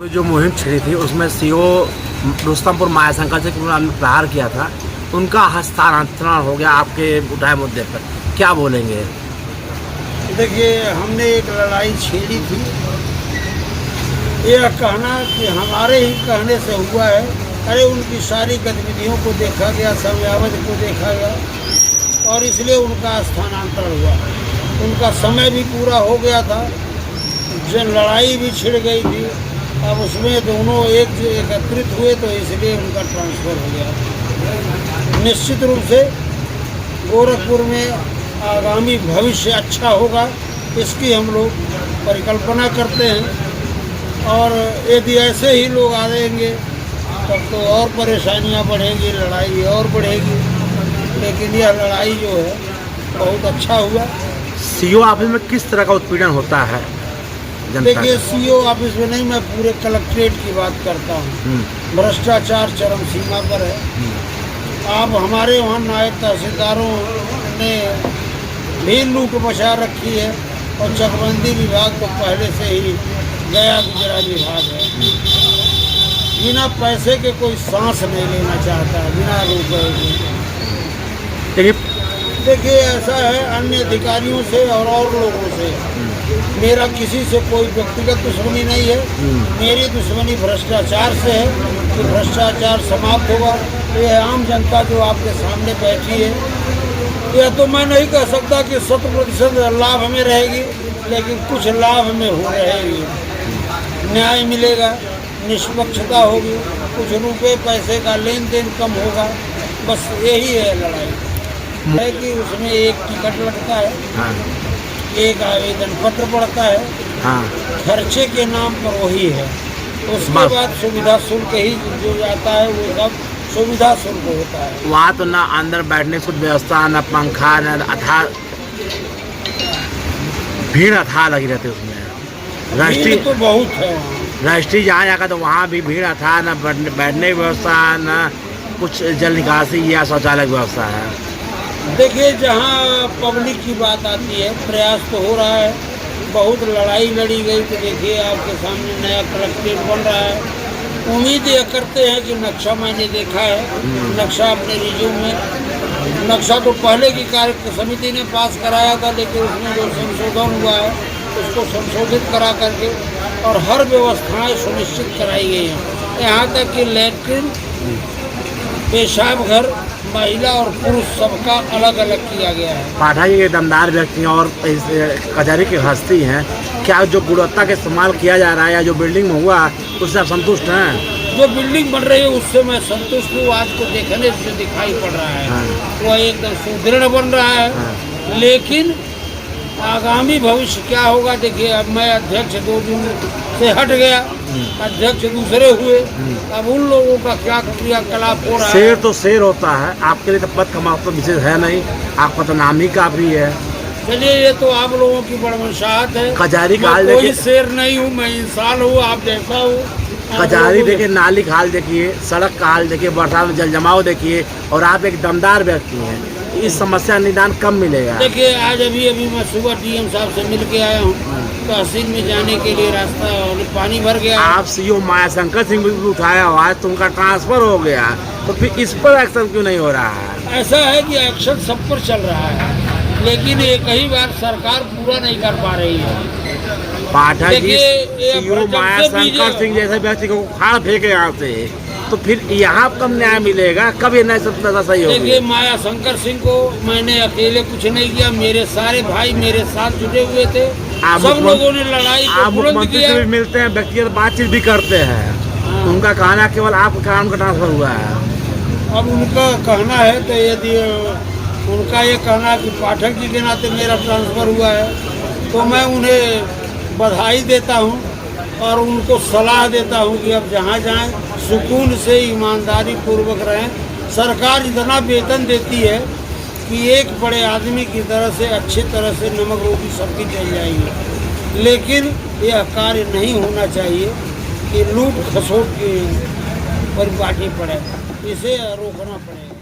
जो मुहिम छिड़ी थी उसमें सीओ रुस्तमपुर मायाशंकर से उन्होंने प्रहार किया था, उनका हस्तांतरण हो गया आपके उठाए मुद्दे पर, क्या बोलेंगे? देखिए, हमने एक लड़ाई छेड़ी थी, यह कहना कि हमारे ही कहने से हुआ है। अरे उनकी सारी गतिविधियों को देखा गया, समयावधि को देखा गया और इसलिए उनका स्थानांतरण हुआ। उनका समय भी पूरा हो गया था, जो लड़ाई भी छिड़ गई थी, अब उसमें दोनों एकत्रित हुए तो इसलिए उनका ट्रांसफ़र हो गया। निश्चित रूप से गोरखपुर में आगामी भविष्य अच्छा होगा, इसकी हम लोग परिकल्पना करते हैं और यदि ऐसे ही लोग आएंगे तब तो और परेशानियां बढ़ेंगी, लड़ाई और बढ़ेगी। लेकिन यह लड़ाई जो है बहुत अच्छा हुआ। सीओ ऑफिस में किस तरह का उत्पीड़न होता है? देखिए, सीओ ऑफिस में नहीं, मैं पूरे कलेक्ट्रेट की बात करता हूँ। भ्रष्टाचार चरम सीमा पर है। आप हमारे वहाँ नायब तहसीलदारों ने भी लूट मचा रखी है और चकबंदी विभाग तो पहले से ही गया गुजरा विभाग है। बिना पैसे के कोई सांस नहीं लेना चाहता है, बिना रुपए के। देखिए, ऐसा है, अन्य अधिकारियों से और लोगों से मेरा किसी से कोई व्यक्तिगत दुश्मनी नहीं है। मेरी दुश्मनी भ्रष्टाचार से है कि भ्रष्टाचार समाप्त होगा। ये आम जनता जो आपके सामने बैठी है, यह तो मैं नहीं कह सकता कि 100% लाभ हमें रहेगी, लेकिन कुछ लाभ हमें हो रहेगी। न्याय मिलेगा, निष्पक्षता होगी, कुछ रुपए पैसे का लेन देन कम होगा। बस यही है लड़ाई है कि उसमें एक टिकट लगता है, हाँ। एक आवेदन पत्र पड़ता है, हाँ। खर्चे के नाम पर वही है। उसके बाद सुविधा शुल्क ही जो जाता है वो सब सुविधा शुल्क होता है। वहाँ तो ना अंदर बैठने की कुछ व्यवस्था, ना पंखा, ना भीड़ अथाह लगी रहती है उसमें। राष्ट्रीय तो बहुत है वहाँ। राष्ट्रीय जहाँ जाकर तो वहाँ भी भीड़ अथाह, ना बैठने की व्यवस्था, ना कुछ जल निकासी या शौचालय की व्यवस्था है। देखिए, जहाँ पब्लिक की बात आती है, प्रयास तो हो रहा है। बहुत लड़ाई लड़ी गई तो देखिए आपके सामने नया कलेक्ट्रेट बन रहा है। उम्मीद यह करते हैं कि नक्शा मैंने देखा है, नक्शा अपने रिज्यूम में, नक्शा तो पहले की कार्य समिति ने पास कराया था, लेकिन उसमें जो संशोधन हुआ है उसको संशोधित करा करके और हर व्यवस्थाएं सुनिश्चित कराई गई हैं। यहाँ तक कि लैट्रिन, पेशाब घर, महिला और पुरुष सबका अलग अलग किया गया है। पाठा जी के दमदार व्यक्ति और कचहरी की हस्ती हैं, क्या जो गुणवत्ता का इस्तेमाल किया जा रहा है या जो बिल्डिंग में हुआ उससे आप संतुष्ट हैं? जो बिल्डिंग बन रही है उससे मैं संतुष्ट हूँ। आज को देखने से दिखाई पड़ रहा है। हाँ। वह एकदम सुदृढ़ बन रहा है। हाँ। लेकिन आगामी भविष्य क्या होगा, देखिए, अब मैं अध्यक्ष 2 दिन से हट गया, अध्यक्ष दूसरे हुए, अब उन लोगों का क्या क्रियाकलाप हो रहा है। शेर तो शेर होता है, आपके लिए तो पद का महत्व विशेष है नहीं, आपका तो नाम ही काफी है। चलिए, ये तो आप लोगों की बड़मशाहत है। कचहरी का हाल कोई शेर नहीं हूँ, मैं इंसान हूँ, आप जैसा हूँ। कचहरी देखिए, नाली का हाल देखिए, सड़क का हाल देखिए, बरसात में जल जमाव देखिए, और आप एक दमदार व्यक्ति हैं। इस समस्या निदान कब मिलेगा? देखिए, आज अभी मैं सुबह डीएम साहब से मिल के आया हूँ। तहसील में जाने के लिए रास्ता और पानी भर गया। आप सीओ मायाशंकर सिंह भी उठाया हुआ है, तो उनका ट्रांसफर हो गया, तो फिर इस पर एक्शन क्यों नहीं हो रहा है? ऐसा है कि एक्शन सब पर चल रहा है, लेकिन ये कई बार सरकार पूरा नहीं कर पा रही है। पाठा जी सीओ मायाशंकर सिंह जैसे व्यक्ति को उखाड़ फेंके यहाँ से, तो फिर यहाँ कब न्याय मिलेगा, कब ये न्याय सब सही होगा? देखिए, मायाशंकर सिंह को मैंने अकेले कुछ नहीं किया, मेरे सारे भाई मेरे साथ जुटे हुए थे। सब लोगों ने लड़ाई को मुख्यमंत्री से भी मिलते हैं, व्यक्तिगत बातचीत भी करते हैं। उनका कहना केवल आपके कारण का ट्रांसफर हुआ है। अब उनका कहना है तो यदि उनका ये कहना कि पाठक जी के नाते मेरा ट्रांसफ़र हुआ है, तो मैं उन्हें बधाई देता हूँ और उनको सलाह देता हूँ कि अब जहाँ जाएं सुकून से ईमानदारी पूर्वक रहें। सरकार इतना वेतन देती है कि एक बड़े आदमी की तरह से अच्छी तरह से नमक रोटी सबकी चल जाएगी, लेकिन यह कार्य नहीं होना चाहिए कि लूट खसोट की परिपाटी पड़े, इसे रोकना पड़ेगा।